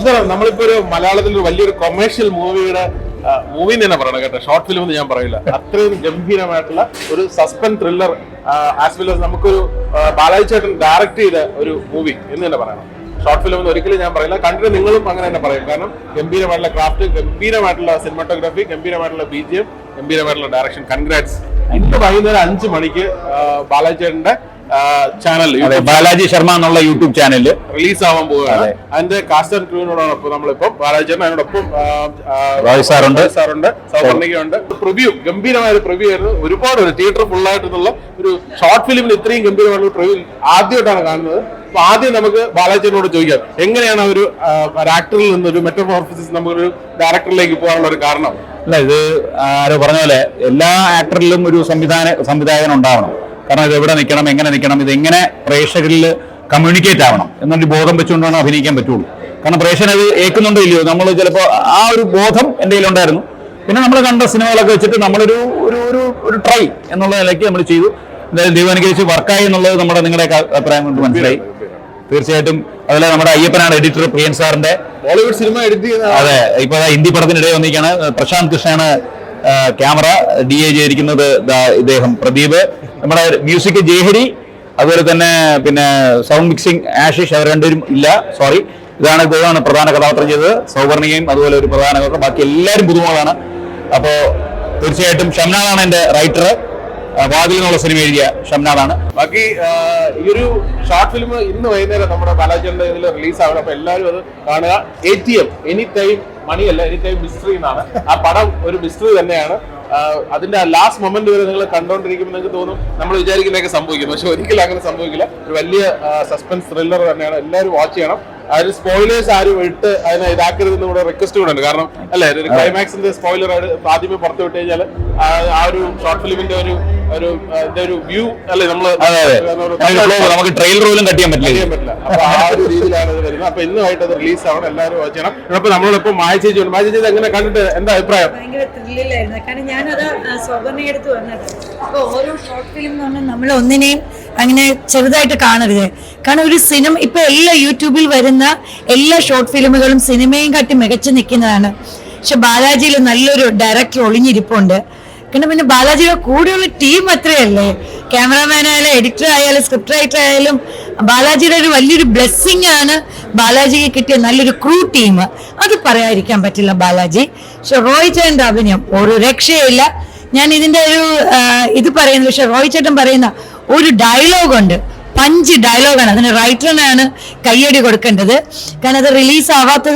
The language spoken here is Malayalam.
നമസ്കാരം. നമ്മളിപ്പോ ഒരു മലയാളത്തിൽ ഒരു വലിയൊരു കൊമേഴ്ഷ്യൽ മൂവിയുടെ മൂവി തന്നെ പറയണം കേട്ടോ, ഷോർട്ട് ഫിലിം എന്ന് ഞാൻ പറയില്ല. അത്രയും ഗംഭീരമായിട്ടുള്ള ഒരു suspense thriller as well as നമുക്കൊരു ബാലാജി ചേട്ടൻ ഡയറക്ട് ചെയ്ത ഒരു മൂവി എന്ന് തന്നെ പറയണം. ഷോർട്ട് ഫിലിം എന്ന് ഒരിക്കലും ഞാൻ പറയില്ല, കണ്ടിട്ട് നിങ്ങളും അങ്ങനെ തന്നെ പറയും. കാരണം ഗംഭീരമായിട്ടുള്ള ക്രാഫ്റ്റ്, ഗംഭീരമായിട്ടുള്ള സിനിമാറ്റോഗ്രാഫി, ഗംഭീരമായിട്ടുള്ള BGM, ഗംഭീരമായിട്ടുള്ള ഡയറക്ഷൻ. കൺഗ്രാറ്റ്സ്. ഇന്ന് വൈകുന്നേരം 5 മണിക്ക് ബാലാജി ചേട്ടന്റെ ചാനൽ ബാലാജി ശർമ്മ എന്നുള്ള യൂട്യൂബ് ചാനലിൽ റിലീസ് ആവാൻ പോവുകയാണ്. അതിന്റെ കാസ്റ്റ് ആൻഡ് ക്രൂവിനോടാണ് ഇപ്പൊ നമ്മളിപ്പം ബാലാജി ചേട്ടൻ, അതിനോടൊപ്പം റോയ് സാറുണ്ട്, സൗവർണികയുണ്ട്. പ്രിവ്യൂ, ഗംഭീരമായ ഒരു പ്രിവ്യൂ ആയിരുന്നു. ഒരുപാട് തിയേറ്റർ ഫുൾ ആയിട്ടുള്ള ഒരു ഷോർട്ട് ഫിലിമിന് ഇത്രയും ഗംഭീരമായിട്ടുള്ള പ്രിവ്യൂ ആദ്യമായിട്ടാണ് കാണുന്നത്. അപ്പൊ ആദ്യം നമുക്ക് ബാലാജിനോട് ചോദിക്കാം, എങ്ങനെയാണ് ഒരു ആക്ടറിൽ നിന്നൊരു മെറ്റമോർഫോസിസ് നമുക്കൊരു ഡയറക്ടറിലേക്ക് പോകാനുള്ള ഒരു കാരണം? അല്ല, ഇത് ആരോ പറഞ്ഞ പോലെ എല്ലാ ആക്ടറിലും ഒരു സംവിധായകൻ ഉണ്ടാവണം. കാരണം ഇത് എവിടെ നിൽക്കണം, എങ്ങനെ നിൽക്കണം, ഇത് എങ്ങനെ പ്രേക്ഷകരിൽ കമ്മ്യൂണിക്കേറ്റ് ആവണം എന്നൊരു ബോധം വെച്ചുകൊണ്ടാണ് അഭിനയിക്കാൻ പറ്റുള്ളൂ. കാരണം പ്രേക്ഷകൻ അത് ഏൽക്കുന്നുണ്ടോ ഇല്ലയോ, നമ്മൾ ചിലപ്പോൾ ആ ഒരു ബോധം എൻ്റെ കയ്യിലുണ്ടായിരുന്നു. പിന്നെ നമ്മൾ കണ്ട സിനിമകളൊക്കെ വെച്ചിട്ട് നമ്മളൊരു ഒരു ട്രൈ എന്നുള്ള നിലയ്ക്ക് നമ്മൾ ചെയ്തു. എന്തായാലും ദൈവം അനുഗ്രഹിച്ച് വർക്കായി എന്നുള്ളത് നമ്മുടെ നിങ്ങളുടെയൊക്കെ അഭിപ്രായം കൊണ്ട് മനസ്സിലായി. തീർച്ചയായിട്ടും അതുപോലെ നമ്മുടെ അയ്യപ്പനാണ് എഡിറ്റർ, പ്രിയൻ സാറിന്റെ ബോളിവുഡ് സിനിമ എഡിറ്റ് ചെയ്യുന്ന. അതെ, ഇപ്പൊ ഹിന്ദി പടത്തിനിടെ വന്നിരിക്കുകയാണ്. പ്രശാന്ത് കൃഷ്ണയാണ് ക്യാമറ, DA ചെയ്തിരിക്കുന്നത് ഇദ്ദേഹം പ്രദീപ്. നമ്മുടെ മ്യൂസിക് ജയഹരി, അതുപോലെ തന്നെ പിന്നെ സൗണ്ട് മിക്സിംഗ് ആഷിഷ്. അവർ രണ്ടുപേരും ഇല്ല, സോറി. ഇതാണ് പ്രധാന കഥാപാത്രം ചെയ്തത്. സൗവർണികയും അതുപോലെ ഒരു പ്രധാന കഥാപാത്രം. ബാക്കി എല്ലാവരും പുതുമുകളാണ്. അപ്പോ തീർച്ചയായിട്ടും ഷംനാദാണ് എന്റെ റൈറ്റർ. വാതിൽ എന്നുള്ള സിനിമ എഴുതിയ ഷംനാദാണ്. ബാക്കി ഈ ഒരു ഷോർട്ട് ഫിലിം ഇന്ന് വൈകുന്നേരം നമ്മുടെ ബാലാജിന്റെ ഇതിൽ റിലീസ് ആവണം. അപ്പൊ എല്ലാവരും അത് കാണുക. ATM, എനി ടൈം മണിയല്ല, എനി ടൈം മിസ്റ്ററി എന്നാണ്. ആ പടം ഒരു മിസ്റ്ററി തന്നെയാണ്. അതിന്റെ ലാസ്റ്റ് മൊമെന്റ് വരെ നിങ്ങൾ കണ്ടോണ്ടിരിക്കുമ്പോൾ നിങ്ങൾക്ക് തോന്നും നമ്മൾ വിചാരിക്കുന്നതൊക്കെ സംഭവിക്കുന്നു, പക്ഷെ ഒരിക്കലും അങ്ങനെ സംഭവിക്കില്ല. ഒരു വലിയ സസ്പെൻസ് ത്രില്ലർ തന്നെയാണ്. എല്ലാവരും വാച്ച് ചെയ്യണം. അതിന് സ്പോയിലേഴ്സ് ആരും ഇട്ട് അതിനെ ഇതാക്കരുതെന്ന് കൂടെ റിക്വസ്റ്റ് കൂടെ ഉണ്ട്. കാരണം അല്ലെ, ഒരു ക്ലൈമാക്സിന്റെ സ്പോയിലർ ആദ്യമേ പുറത്തു വിട്ട് കഴിഞ്ഞാൽ ആ ഒരു ഷോർട്ട് ഫിലിമിന്റെ ഒരു വ്യൂ അല്ലെ നമുക്ക് ട്രെയിലർ പോലും കട്ടിയാൻ പറ്റില്ല. അപ്പൊ ആ ഒരു രീതിയിലാണ് ഇത് വരുന്നത്. അപ്പൊ ഇന്നുമായിട്ട് അത് റിലീസ് ആവണം, എല്ലാവരും വാച്ച് ചെയ്യണം. അപ്പൊ നമ്മളിപ്പോ മായ ചേച്ചി ഉണ്ട്. മായ ചേച്ചി എങ്ങനെ കണ്ടിട്ട് എന്താ അഭിപ്രായം? ഭയങ്കര ത്രില്ലിലായിരുന്നു. കാരണം ഞാനത് സ്വർണ്ണയെടുത്ത് വന്നത്. അപ്പൊ ഓരോ ഷോർട്ട് ഫിലിം എന്ന് പറഞ്ഞാൽ നമ്മൾ ഒന്നിനെയും അങ്ങനെ ചെറുതായിട്ട് കാണരുത്. കാരണം ഒരു സിനിമ ഇപ്പൊ എല്ലാ യൂട്യൂബിൽ വരുന്ന എല്ലാ ഷോർട്ട് ഫിലിമുകളും സിനിമയും കാട്ടി മികച്ചു നിൽക്കുന്നതാണ്. പക്ഷെ ബാലാജിയിൽ നല്ലൊരു ഡയറക്ടർ ഒളിഞ്ഞിരിപ്പുണ്ട്. കാരണം പിന്നെ ബാലാജിയുടെ കൂടെയുള്ള ടീം അത്രയല്ലേ, ക്യാമറാമാൻ ആയാലും എഡിറ്റർ ആയാലും സ്ക്രിപ്റ്റ് റൈറ്റർ ആയാലും ബാലാജിയുടെ ഒരു വലിയൊരു ബ്ലെസ്സിങ് ആണ് ബാലാജിക്ക് കിട്ടിയ നല്ലൊരു ക്രൂ ടീം. അത് പറയാതിരിക്കാൻ പറ്റില്ല ബാലാജി. പക്ഷെ റോയ് ചേട്ടന്റെ അഭിനയം ഒരു രക്ഷയില്ല. ഞാൻ ഇതിന്റെ ഒരു ഇത് പറയുന്നത്, പക്ഷെ റോയ് ചേട്ടൻ പറയുന്ന ഒരു ഡയലോഗുണ്ട്, 5 ഡയലോഗാണ്. അതിന് റൈറ്ററിനാണ് കയ്യടി കൊടുക്കേണ്ടത്. കാരണം അത് റിലീസ് ആവാത്തത്